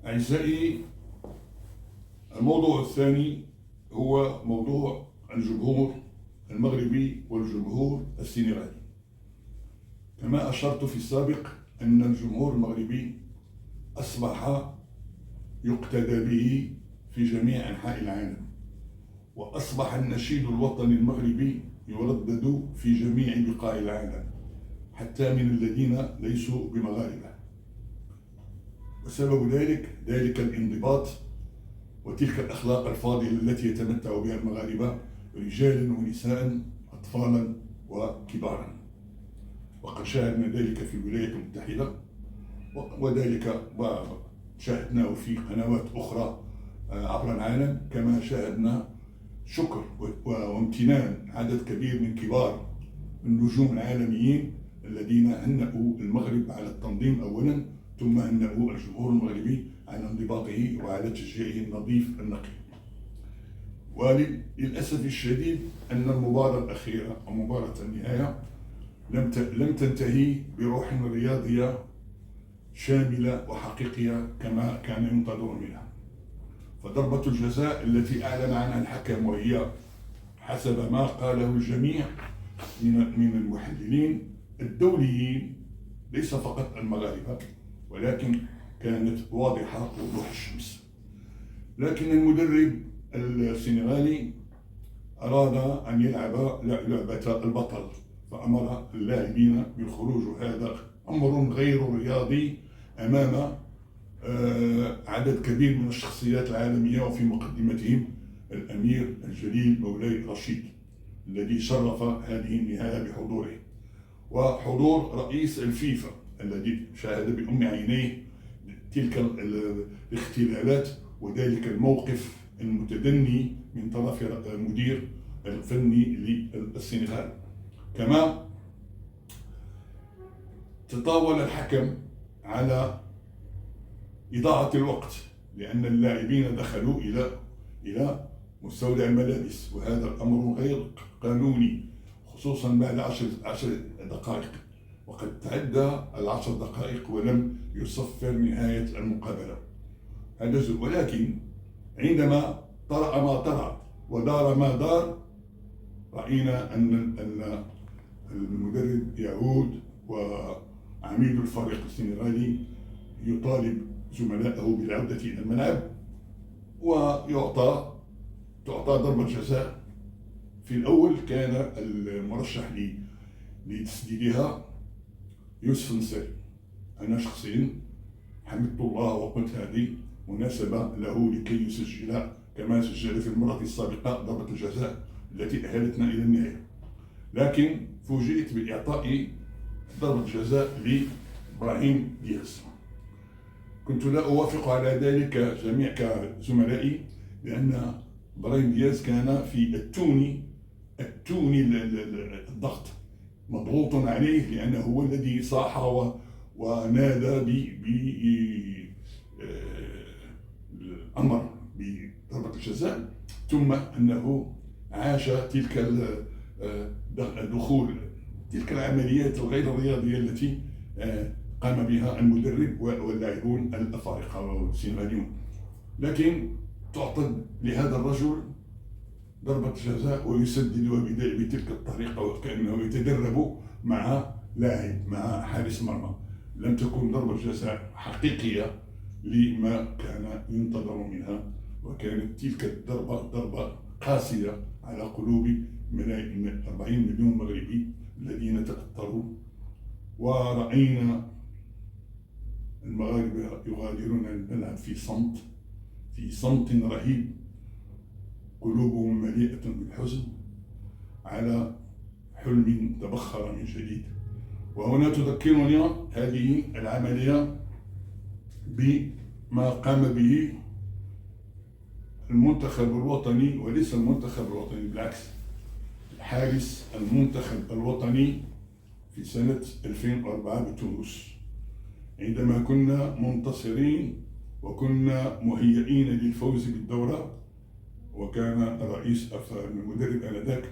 أعزائي، الموضوع الثاني هو موضوع الجمهور المغربي والجمهور السنغالي. كما أشرت في السابق أن الجمهور المغربي أصبح يقتدى به في جميع أنحاء العالم، وأصبح النشيد الوطني المغربي يردد في جميع بقاع العالم حتى من الذين ليسوا بمغاربة. وسبب ذلك الانضباط وتلك الأخلاق الفاضلة التي يتمتع بها المغاربة رجالا ونساء، أطفالا وكبارا. وقد شاهدنا ذلك في الولايات المتحدة، وذلك شاهدناه في قنوات أخرى عبر العالم، كما شاهدنا شكر وامتنان عدد كبير من كبار النجوم العالميين الذين هنأوا المغرب على التنظيم أولا، ثم هنأوا الجمهور المغربي على انضباطه وعلى تشجيعه النظيف النقي. وللأسف الشديد أن المباراة الأخيرة أو مباراة النهاية لم تنتهي بروح رياضية شاملة وحقيقية كما كان ينتظر منها. فضربة الجزاء التي أعلن عنها الحكم، وهي حسب ما قاله الجميع من المحللين الدوليين ليس فقط المغاربة، ولكن كانت واضحة وضوح الشمس. لكن المدرب السنغالي أراد أن يلعب لعبة البطل، فأمر اللاعبين بالخروج، وهذا أمر غير رياضي أمام عدد كبير من الشخصيات العالمية، وفي مقدمتهم الأمير الجليل مولاي رشيد الذي شرف هذه النهاية بحضوره، وحضور رئيس الفيفا الذي شاهد بأم عينيه تلك الاختلالات وذلك الموقف المتدني من طرف المدير الفني للسنغال. كما تطاول الحكم على إضاعة الوقت، لأن اللاعبين دخلوا إلى مستودع الملابس، وهذا الأمر غير قانوني، خصوصا بعد 10 دقائق، وقد تعدى 10 دقائق ولم يصفر نهاية المقابلة. ولكن عندما طرأ ما طرأ ودار ما دار، رأينا أن المدرب يعود، وعميد الفريق السنغالي يطالب زملائه بالعودة إلى الملعب، وتعطى ضربة جزاء. في الأول كان المرشح لتسديدها يوسف النصيري. أنا شخصيا حمدت الله وقلت هذه مناسبة له لكي يسجل كما سجل في المرة السابقة ضربة الجزاء التي أهلتنا إلى النهاية. لكن فوجئت بإعطاء ضربة جزاء لإبراهيم دياز. كنت لا أوافق على ذلك جميع كزملائي، لأن إبراهيم دياز كان في التوني الضغط، مضغوط عليه، لأنه هو الذي صاح ونادى بالأمر بضربة الجزاء، ثم أنه عاش تلك العمليات الغير الرياضية التي قام بها المدرب واللاعبون الأفارقة والسنغاليون. لكن تعطى لهذا الرجل ضربة جزاء ويسدد بتلك الطريقة، وكأنه يتدرب مع حارس مرمى. لم تكن ضربة جزاء حقيقية لما كان ينتظر منها، وكانت تلك ضربة قاسية على قلوب 40 مليون مغربي الذين تأثروا. ورأينا المغاربة يغادرون الملعب في صمت رهيب، قلوبهم مليئة بالحزن على حلم تبخر من جديد. وهنا تذكرني هذه العملية بما قام به المنتخب الوطني، وليس المنتخب الوطني، بالعكس، حارس المنتخب الوطني في سنة 2004 بتونس، عندما كنا منتصرين وكنا مهيئين للفوز بالدورة، وكان المدرب آنذاك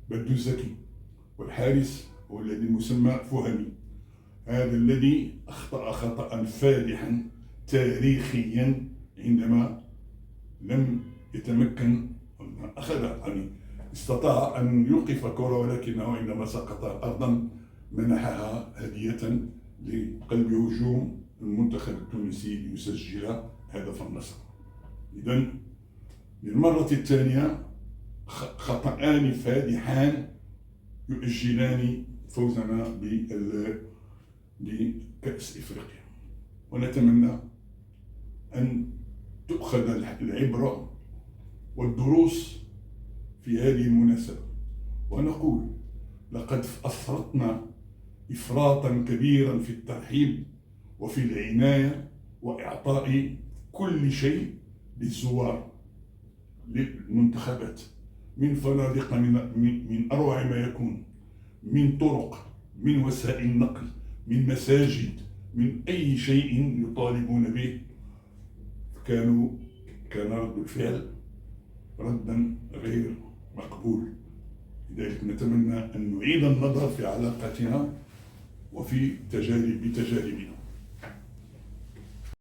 بدو الزكي، والحارس هو الذي مسمى فهمي. هذا الذي أخطأ خطأ فادحا تاريخيا عندما لم يتمكن، أخذ يعني استطاع أن يوقف كرة، ولكنه عندما سقط أرضا منحها هدية لقلب هجوم المنتخب التونسي ليسجل هدف النصر. إذن للمرة الثانية خطأان فادحان يؤجلان فوزنا بكأس إفريقيا، ونتمنى أن تؤخذ العبرة والدروس في هذه المناسبة، ونقول لقد أفرطنا إفراطا كبيرا في الترحيب وفي العناية وإعطاء كل شيء للزوار للمنتخبات، من فنادق من أروع ما يكون، من طرق، من وسائل نقل، من مساجد، من أي شيء يطالبون به. كان رد الفعل ردا غير مقبول. لذلك نتمنى أن نعيد النظر في علاقتنا وفي بتجاربنا.